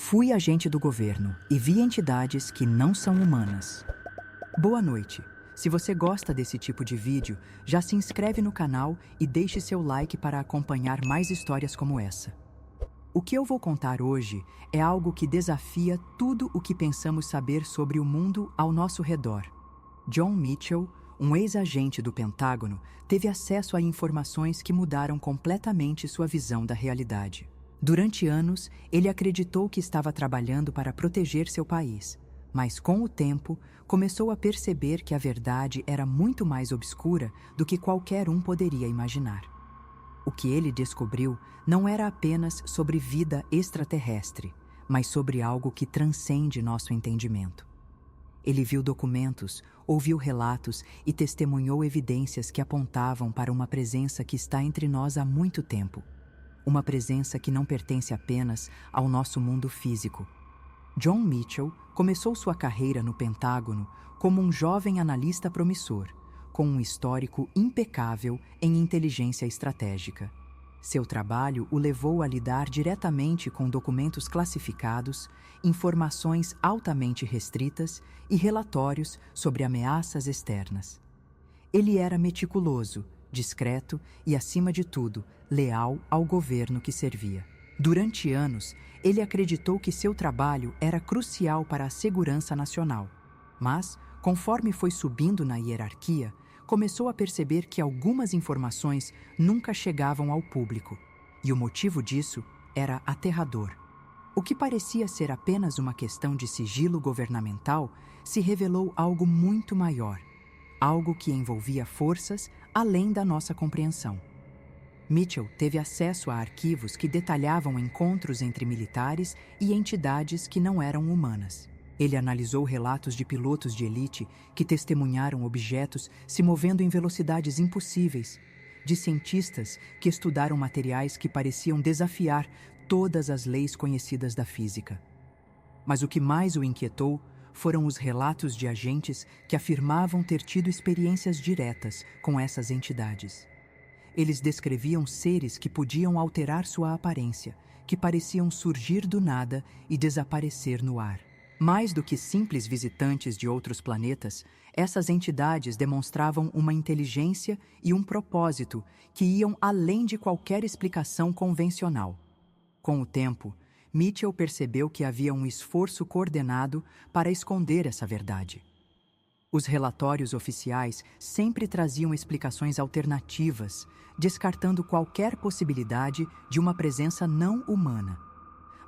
Fui agente do governo e vi entidades que não são humanas. Boa noite. Se você gosta desse tipo de vídeo, já se inscreve no canal e deixe seu like para acompanhar mais histórias como essa. O que eu vou contar hoje é algo que desafia tudo o que pensamos saber sobre o mundo ao nosso redor. John Mitchell, um ex-agente do Pentágono, teve acesso a informações que mudaram completamente sua visão da realidade. Durante anos, ele acreditou que estava trabalhando para proteger seu país, mas com o tempo, começou a perceber que a verdade era muito mais obscura do que qualquer um poderia imaginar. O que ele descobriu não era apenas sobre vida extraterrestre, mas sobre algo que transcende nosso entendimento. Ele viu documentos, ouviu relatos e testemunhou evidências que apontavam para uma presença que está entre nós há muito tempo. Uma presença que não pertence apenas ao nosso mundo físico. John Mitchell começou sua carreira no Pentágono como um jovem analista promissor, com um histórico impecável em inteligência estratégica. Seu trabalho o levou a lidar diretamente com documentos classificados, informações altamente restritas e relatórios sobre ameaças externas. Ele era meticuloso, discreto e, acima de tudo, leal ao governo que servia. Durante anos, ele acreditou que seu trabalho era crucial para a segurança nacional. Mas, conforme foi subindo na hierarquia, começou a perceber que algumas informações nunca chegavam ao público. E o motivo disso era aterrador. O que parecia ser apenas uma questão de sigilo governamental se revelou algo muito maior. Algo que envolvia forças além da nossa compreensão. Mitchell teve acesso a arquivos que detalhavam encontros entre militares e entidades que não eram humanas. Ele analisou relatos de pilotos de elite que testemunharam objetos se movendo em velocidades impossíveis, de cientistas que estudaram materiais que pareciam desafiar todas as leis conhecidas da física. Mas o que mais o inquietou foram os relatos de agentes que afirmavam ter tido experiências diretas com essas entidades. Eles descreviam seres que podiam alterar sua aparência, que pareciam surgir do nada e desaparecer no ar. Mais do que simples visitantes de outros planetas, essas entidades demonstravam uma inteligência e um propósito que iam além de qualquer explicação convencional. Com o tempo, Mitchell percebeu que havia um esforço coordenado para esconder essa verdade. Os relatórios oficiais sempre traziam explicações alternativas, descartando qualquer possibilidade de uma presença não humana.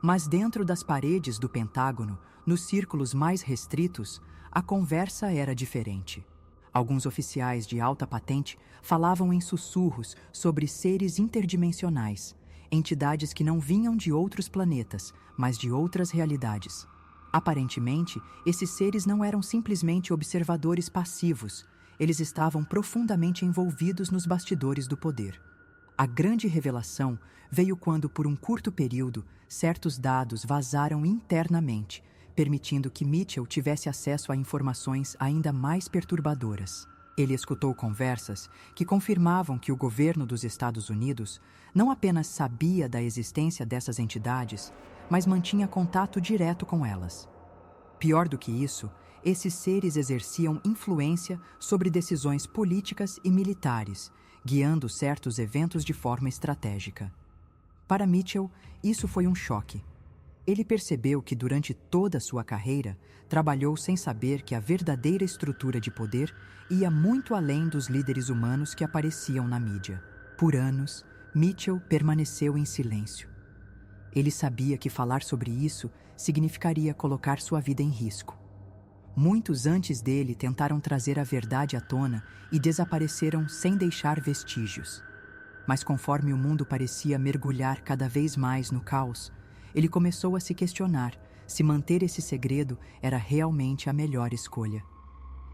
Mas dentro das paredes do Pentágono, nos círculos mais restritos, a conversa era diferente. Alguns oficiais de alta patente falavam em sussurros sobre seres interdimensionais, entidades que não vinham de outros planetas, mas de outras realidades. Aparentemente, esses seres não eram simplesmente observadores passivos, eles estavam profundamente envolvidos nos bastidores do poder. A grande revelação veio quando, por um curto período, certos dados vazaram internamente, permitindo que Mitchell tivesse acesso a informações ainda mais perturbadoras. Ele escutou conversas que confirmavam que o governo dos Estados Unidos não apenas sabia da existência dessas entidades, mas mantinha contato direto com elas. Pior do que isso, esses seres exerciam influência sobre decisões políticas e militares, guiando certos eventos de forma estratégica. Para Mitchell, isso foi um choque. Ele percebeu que durante toda sua carreira, trabalhou sem saber que a verdadeira estrutura de poder ia muito além dos líderes humanos que apareciam na mídia. Por anos, Mitchell permaneceu em silêncio. Ele sabia que falar sobre isso significaria colocar sua vida em risco. Muitos antes dele tentaram trazer a verdade à tona e desapareceram sem deixar vestígios. Mas conforme o mundo parecia mergulhar cada vez mais no caos, ele começou a se questionar se manter esse segredo era realmente a melhor escolha.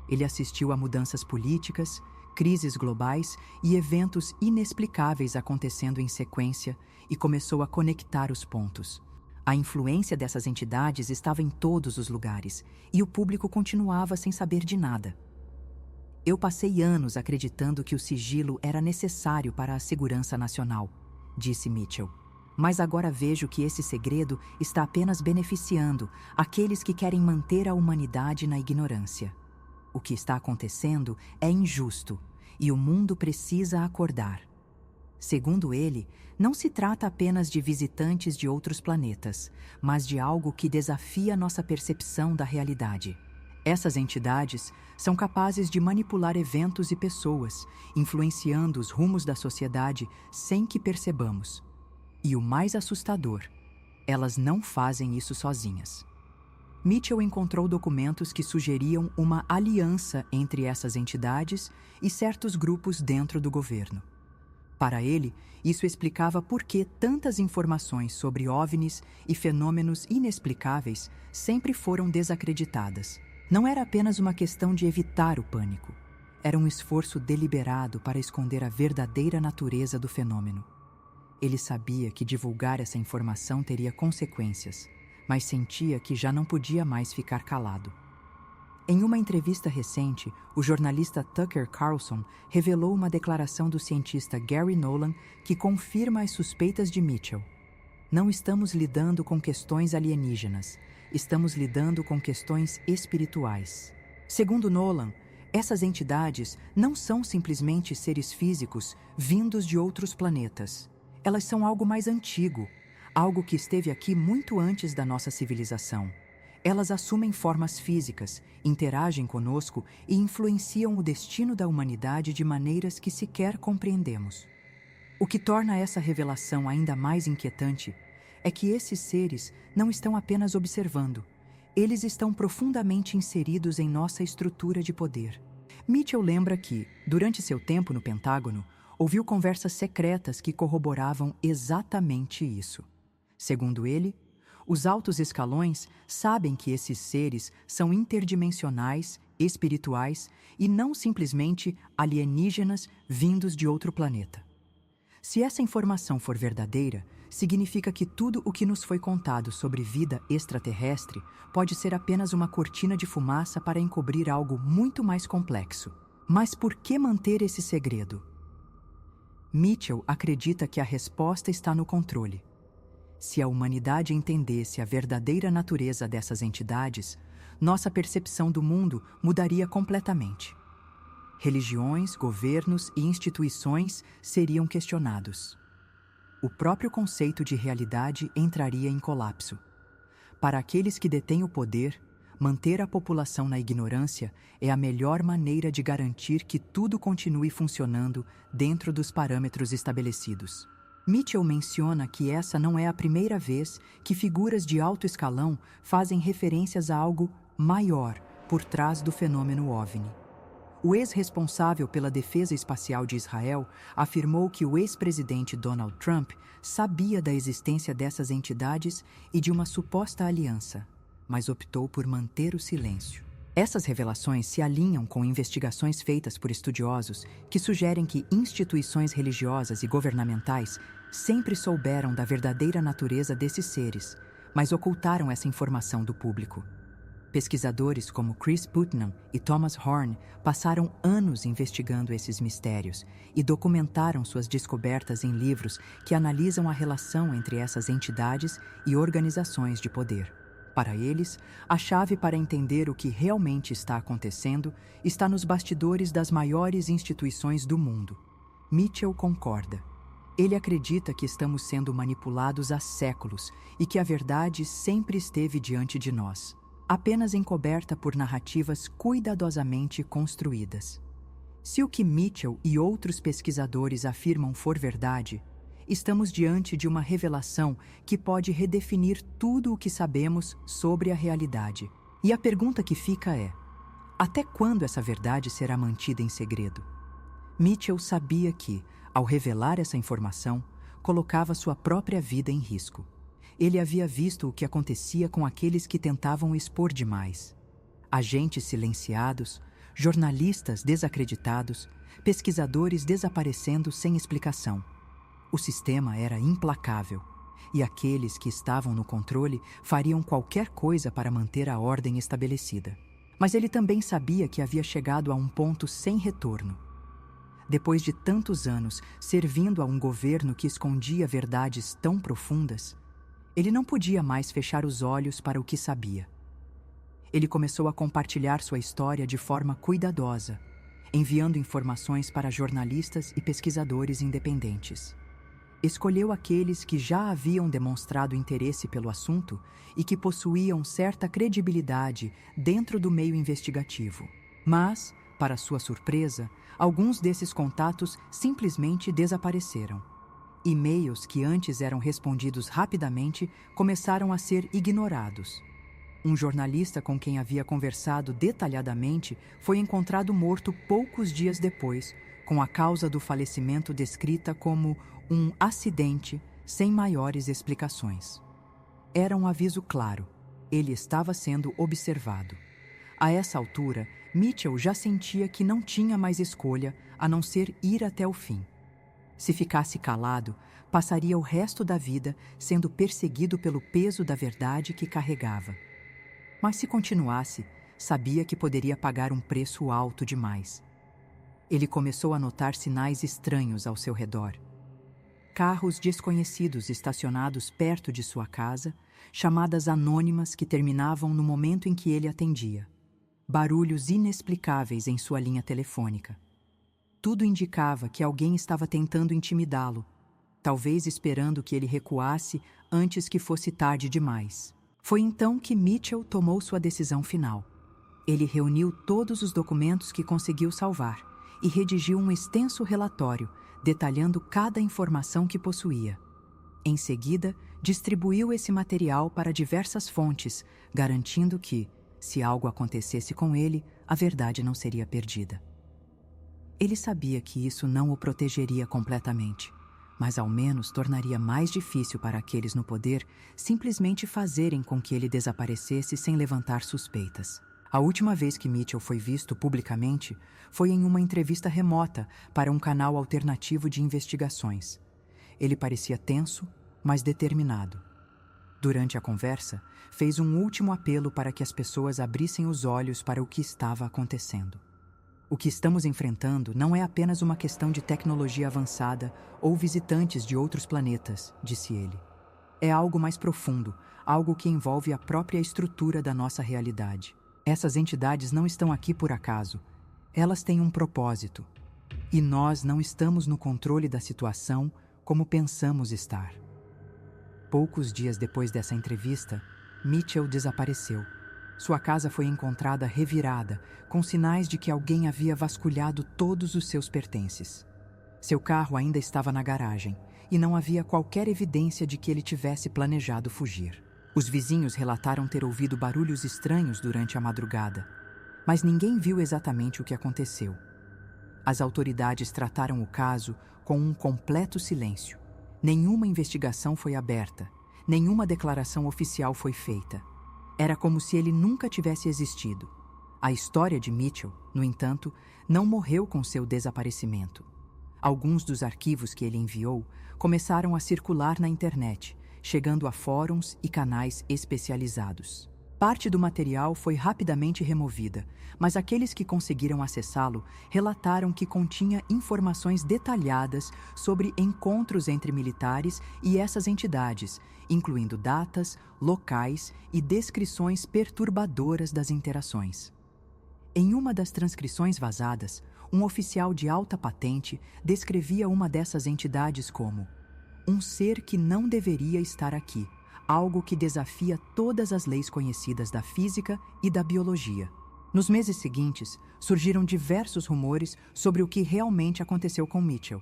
Ele assistiu a mudanças políticas, crises globais e eventos inexplicáveis acontecendo em sequência e começou a conectar os pontos. A influência dessas entidades estava em todos os lugares e o público continuava sem saber de nada. Eu passei anos acreditando que o sigilo era necessário para a segurança nacional, disse Mitchell. Mas agora vejo que esse segredo está apenas beneficiando aqueles que querem manter a humanidade na ignorância. O que está acontecendo é injusto e o mundo precisa acordar. Segundo ele, não se trata apenas de visitantes de outros planetas, mas de algo que desafia nossa percepção da realidade. Essas entidades são capazes de manipular eventos e pessoas, influenciando os rumos da sociedade sem que percebamos. E o mais assustador, elas não fazem isso sozinhas. Mitchell encontrou documentos que sugeriam uma aliança entre essas entidades e certos grupos dentro do governo. Para ele, isso explicava por que tantas informações sobre OVNIs e fenômenos inexplicáveis sempre foram desacreditadas. Não era apenas uma questão de evitar o pânico. Era um esforço deliberado para esconder a verdadeira natureza do fenômeno. Ele sabia que divulgar essa informação teria consequências, mas sentia que já não podia mais ficar calado. Em uma entrevista recente, o jornalista Tucker Carlson revelou uma declaração do cientista Gary Nolan que confirma as suspeitas de Mitchell. Não estamos lidando com questões alienígenas, estamos lidando com questões espirituais. Segundo Nolan, essas entidades não são simplesmente seres físicos vindos de outros planetas. Elas são algo mais antigo, algo que esteve aqui muito antes da nossa civilização. Elas assumem formas físicas, interagem conosco e influenciam o destino da humanidade de maneiras que sequer compreendemos. O que torna essa revelação ainda mais inquietante é que esses seres não estão apenas observando, eles estão profundamente inseridos em nossa estrutura de poder. Mitchell lembra que, durante seu tempo no Pentágono, ouviu conversas secretas que corroboravam exatamente isso. Segundo ele, os altos escalões sabem que esses seres são interdimensionais, espirituais e não simplesmente alienígenas vindos de outro planeta. Se essa informação for verdadeira, significa que tudo o que nos foi contado sobre vida extraterrestre pode ser apenas uma cortina de fumaça para encobrir algo muito mais complexo. Mas por que manter esse segredo? Mitchell acredita que a resposta está no controle. Se a humanidade entendesse a verdadeira natureza dessas entidades, nossa percepção do mundo mudaria completamente. Religiões, governos e instituições seriam questionados. O próprio conceito de realidade entraria em colapso. Para aqueles que detêm o poder, manter a população na ignorância é a melhor maneira de garantir que tudo continue funcionando dentro dos parâmetros estabelecidos. Mitchell menciona que essa não é a primeira vez que figuras de alto escalão fazem referências a algo maior por trás do fenômeno OVNI. O ex-responsável pela defesa espacial de Israel afirmou que o ex-presidente Donald Trump sabia da existência dessas entidades e de uma suposta aliança, mas optou por manter o silêncio. Essas revelações se alinham com investigações feitas por estudiosos que sugerem que instituições religiosas e governamentais sempre souberam da verdadeira natureza desses seres, mas ocultaram essa informação do público. Pesquisadores como Chris Putnam e Thomas Horn passaram anos investigando esses mistérios e documentaram suas descobertas em livros que analisam a relação entre essas entidades e organizações de poder. Para eles, a chave para entender o que realmente está acontecendo está nos bastidores das maiores instituições do mundo. Mitchell concorda. Ele acredita que estamos sendo manipulados há séculos e que a verdade sempre esteve diante de nós, apenas encoberta por narrativas cuidadosamente construídas. Se o que Mitchell e outros pesquisadores afirmam for verdade, estamos diante de uma revelação que pode redefinir tudo o que sabemos sobre a realidade. E a pergunta que fica é: até quando essa verdade será mantida em segredo? Mitchell sabia que, ao revelar essa informação, colocava sua própria vida em risco. Ele havia visto o que acontecia com aqueles que tentavam expor demais. Agentes silenciados, jornalistas desacreditados, pesquisadores desaparecendo sem explicação. O sistema era implacável, e aqueles que estavam no controle fariam qualquer coisa para manter a ordem estabelecida. Mas ele também sabia que havia chegado a um ponto sem retorno. Depois de tantos anos servindo a um governo que escondia verdades tão profundas, ele não podia mais fechar os olhos para o que sabia. Ele começou a compartilhar sua história de forma cuidadosa, enviando informações para jornalistas e pesquisadores independentes. Escolheu aqueles que já haviam demonstrado interesse pelo assunto e que possuíam certa credibilidade dentro do meio investigativo. Mas, para sua surpresa, alguns desses contatos simplesmente desapareceram. E-mails que antes eram respondidos rapidamente começaram a ser ignorados. Um jornalista com quem havia conversado detalhadamente foi encontrado morto poucos dias depois, com a causa do falecimento descrita como um acidente sem maiores explicações. Era um aviso claro: ele estava sendo observado. A essa altura, Mitchell já sentia que não tinha mais escolha a não ser ir até o fim. Se ficasse calado, passaria o resto da vida sendo perseguido pelo peso da verdade que carregava. Mas se continuasse, sabia que poderia pagar um preço alto demais. Ele começou a notar sinais estranhos ao seu redor. Carros desconhecidos estacionados perto de sua casa, chamadas anônimas que terminavam no momento em que ele atendia. Barulhos inexplicáveis em sua linha telefônica. Tudo indicava que alguém estava tentando intimidá-lo, talvez esperando que ele recuasse antes que fosse tarde demais. Foi então que Mitchell tomou sua decisão final. Ele reuniu todos os documentos que conseguiu salvar e redigiu um extenso relatório detalhando cada informação que possuía. Em seguida, distribuiu esse material para diversas fontes, garantindo que, se algo acontecesse com ele, a verdade não seria perdida. Ele sabia que isso não o protegeria completamente, mas ao menos tornaria mais difícil para aqueles no poder simplesmente fazerem com que ele desaparecesse sem levantar suspeitas. A última vez que Mitchell foi visto publicamente foi em uma entrevista remota para um canal alternativo de investigações. Ele parecia tenso, mas determinado. Durante a conversa, fez um último apelo para que as pessoas abrissem os olhos para o que estava acontecendo. O que estamos enfrentando não é apenas uma questão de tecnologia avançada ou visitantes de outros planetas, disse ele. É algo mais profundo, algo que envolve a própria estrutura da nossa realidade. Essas entidades não estão aqui por acaso. Elas têm um propósito. E nós não estamos no controle da situação como pensamos estar. Poucos dias depois dessa entrevista, Mitchell desapareceu. Sua casa foi encontrada revirada, com sinais de que alguém havia vasculhado todos os seus pertences. Seu carro ainda estava na garagem, e não havia qualquer evidência de que ele tivesse planejado fugir. Os vizinhos relataram ter ouvido barulhos estranhos durante a madrugada, mas ninguém viu exatamente o que aconteceu. As autoridades trataram o caso com um completo silêncio. Nenhuma investigação foi aberta, nenhuma declaração oficial foi feita. Era como se ele nunca tivesse existido. A história de Mitchell, no entanto, não morreu com seu desaparecimento. Alguns dos arquivos que ele enviou começaram a circular na internet, chegando a fóruns e canais especializados. Parte do material foi rapidamente removida, mas aqueles que conseguiram acessá-lo relataram que continha informações detalhadas sobre encontros entre militares e essas entidades, incluindo datas, locais e descrições perturbadoras das interações. Em uma das transcrições vazadas, um oficial de alta patente descrevia uma dessas entidades como um ser que não deveria estar aqui, algo que desafia todas as leis conhecidas da física e da biologia. Nos meses seguintes, surgiram diversos rumores sobre o que realmente aconteceu com Mitchell.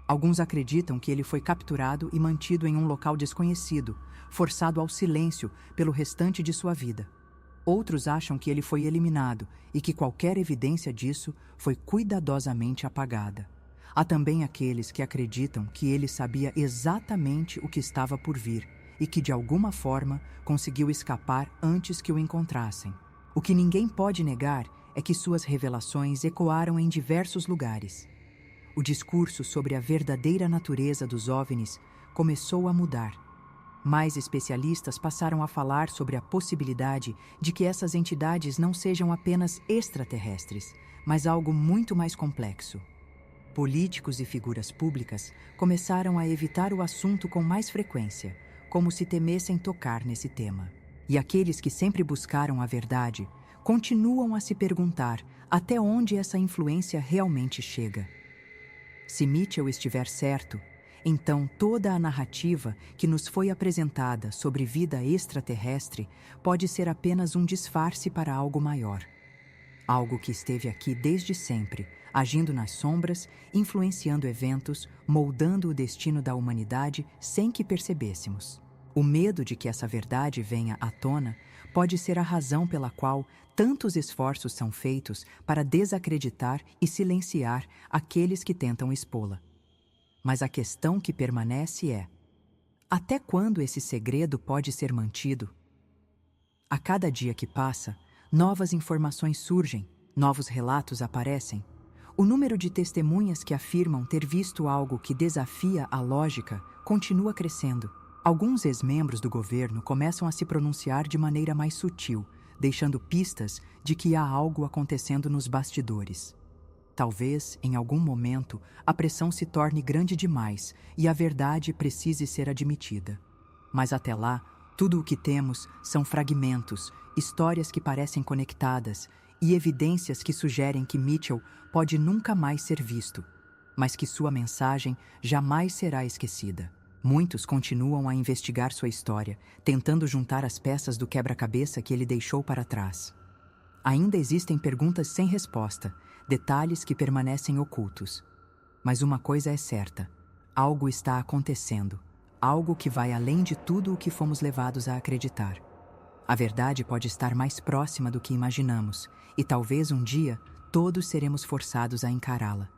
Alguns acreditam que ele foi capturado e mantido em um local desconhecido, forçado ao silêncio pelo restante de sua vida. Outros acham que ele foi eliminado e que qualquer evidência disso foi cuidadosamente apagada. Há também aqueles que acreditam que ele sabia exatamente o que estava por vir e que, de alguma forma, conseguiu escapar antes que o encontrassem. O que ninguém pode negar é que suas revelações ecoaram em diversos lugares. O discurso sobre a verdadeira natureza dos OVNIs começou a mudar. Mais especialistas passaram a falar sobre a possibilidade de que essas entidades não sejam apenas extraterrestres, mas algo muito mais complexo. Políticos e figuras públicas começaram a evitar o assunto com mais frequência, como se temessem tocar nesse tema. E aqueles que sempre buscaram a verdade continuam a se perguntar até onde essa influência realmente chega. Se Mitchell estiver certo, então toda a narrativa que nos foi apresentada sobre vida extraterrestre pode ser apenas um disfarce para algo maior. Algo que esteve aqui desde sempre, agindo nas sombras, influenciando eventos, moldando o destino da humanidade sem que percebêssemos. O medo de que essa verdade venha à tona pode ser a razão pela qual tantos esforços são feitos para desacreditar e silenciar aqueles que tentam expô-la. Mas a questão que permanece é: até quando esse segredo pode ser mantido? A cada dia que passa, novas informações surgem, novos relatos aparecem. O número de testemunhas que afirmam ter visto algo que desafia a lógica continua crescendo. Alguns ex-membros do governo começam a se pronunciar de maneira mais sutil, deixando pistas de que há algo acontecendo nos bastidores. Talvez, em algum momento, a pressão se torne grande demais e a verdade precise ser admitida. Mas até lá, tudo o que temos são fragmentos, histórias que parecem conectadas e evidências que sugerem que Mitchell pode nunca mais ser visto, mas que sua mensagem jamais será esquecida. Muitos continuam a investigar sua história, tentando juntar as peças do quebra-cabeça que ele deixou para trás. Ainda existem perguntas sem resposta, detalhes que permanecem ocultos. Mas uma coisa é certa: algo está acontecendo, algo que vai além de tudo o que fomos levados a acreditar. A verdade pode estar mais próxima do que imaginamos, e talvez um dia todos seremos forçados a encará-la.